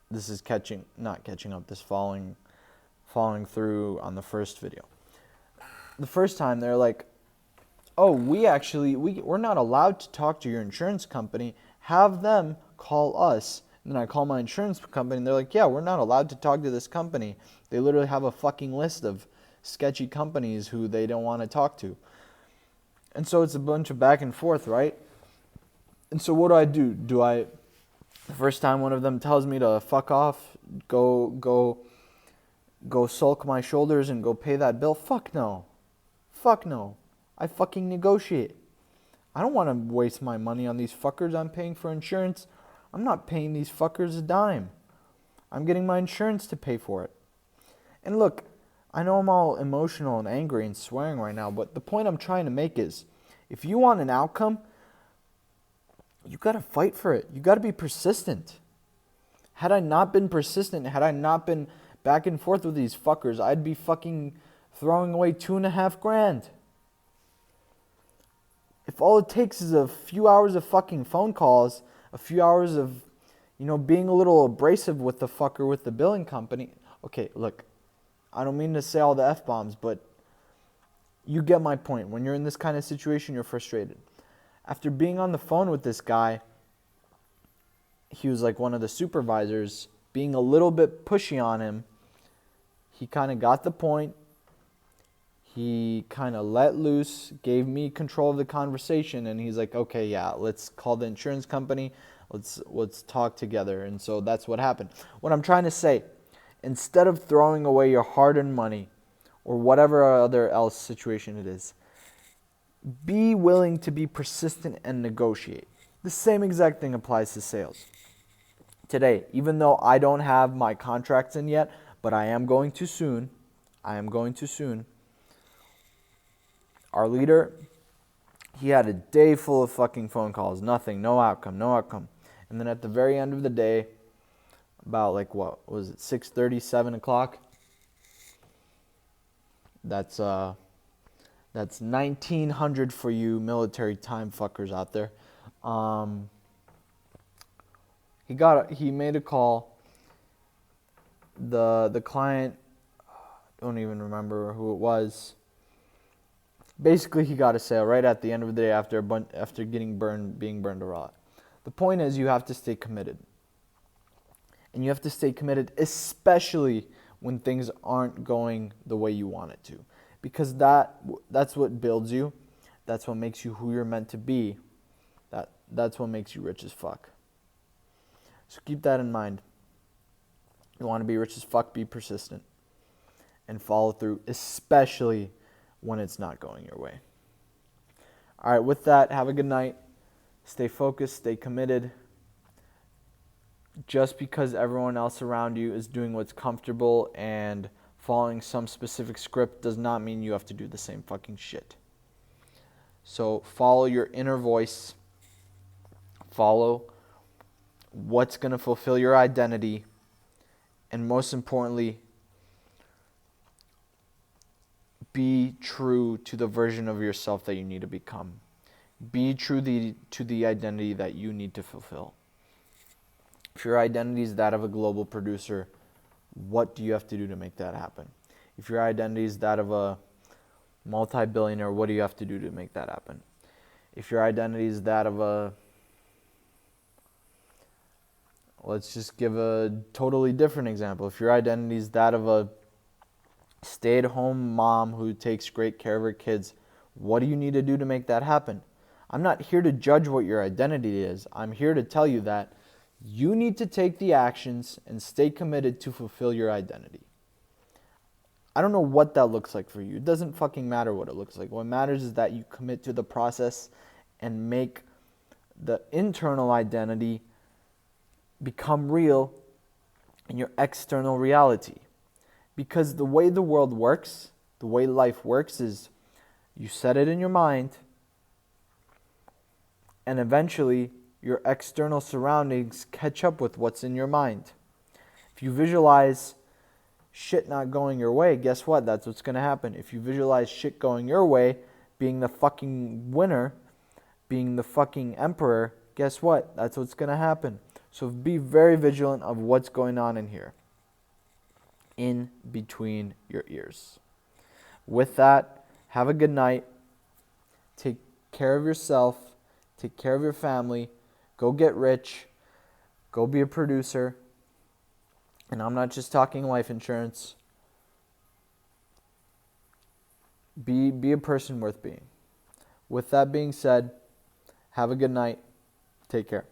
this is not catching up, this following through on the first video. The first time they're like, oh, we're not allowed to talk to your insurance company. Have them call us. And then I call my insurance company and they're like, yeah, we're not allowed to talk to this company. They literally have a fucking list of sketchy companies who they don't want to talk to. And so it's a bunch of back and forth, right? And so what do? The first time one of them tells me to fuck off, go sulk my shoulders and go pay that bill? Fuck no. Fuck no. I fucking negotiate. I don't want to waste my money on these fuckers. I'm paying for insurance. I'm not paying these fuckers a dime. I'm getting my insurance to pay for it. And look, I know I'm all emotional and angry and swearing right now, but the point I'm trying to make is, if you want an outcome, you got to fight for it. You got to be persistent. Had I not been persistent, had I not been back and forth with these fuckers, I'd be fucking throwing away $2,500. If all it takes is a few hours of fucking phone calls, a few hours of, being a little abrasive with the fucker with the billing company. Okay, look, I don't mean to say all the F-bombs, but you get my point. When you're in this kind of situation, you're frustrated. After being on the phone with this guy, he was like one of the supervisors, being a little bit pushy on him. He kind of got the point. He kind of let loose, gave me control of the conversation, and he's like, okay, yeah, let's call the insurance company. Let's talk together. And so that's what happened. What I'm trying to say, instead of throwing away your hard-earned money or whatever other else situation it is, be willing to be persistent and negotiate. The same exact thing applies to sales. Today, even though I don't have my contracts in yet, but I am going to soon. Our leader, he had a day full of fucking phone calls. Nothing, no outcome. And then at the very end of the day, about 6:30, 7 o'clock? That's 1900 for you military time fuckers out there. He made a call. The client, don't even remember who it was. Basically, he got a sale right at the end of the day after being burned a lot. The point is, you have to stay committed. And you have to stay committed, especially when things aren't going the way you want it to. Because that's what builds you. That's what makes you who you're meant to be. That's what makes you rich as fuck. So keep that in mind. You want to be rich as fuck, be persistent. And follow through, especially when it's not going your way. All right, with that, have a good night. Stay focused, stay committed. Just because everyone else around you is doing what's comfortable and following some specific script does not mean you have to do the same fucking shit. So follow your inner voice. Follow what's going to fulfill your identity. And most importantly, be true to the version of yourself that you need to become. Be true to the identity that you need to fulfill. If your identity is that of a global producer, what do you have to do to make that happen? If your identity is that of a multi-billionaire, what do you have to do to make that happen? If your identity is that of let's just give a totally different example. If your identity is that of a stay-at-home mom who takes great care of her kids, what do you need to do to make that happen? I'm not here to judge what your identity is. I'm here to tell you that you need to take the actions and stay committed to fulfill your identity. I don't know what that looks like for you. It doesn't fucking matter what it looks like. What matters is that you commit to the process and make the internal identity become real in your external reality. Because the way the world works, the way life works is you set it in your mind, and eventually your external surroundings catch up with what's in your mind. If you visualize shit not going your way, guess what? That's what's going to happen. If you visualize shit going your way, being the fucking winner, being the fucking emperor, guess what? That's what's going to happen. So be very vigilant of what's going on in here, in between your ears. With that, have a good night. Take care of yourself. Take care of your family. Go get rich. Go be a producer. And I'm not just talking life insurance. Be a person worth being. With that being said, have a good night. Take care.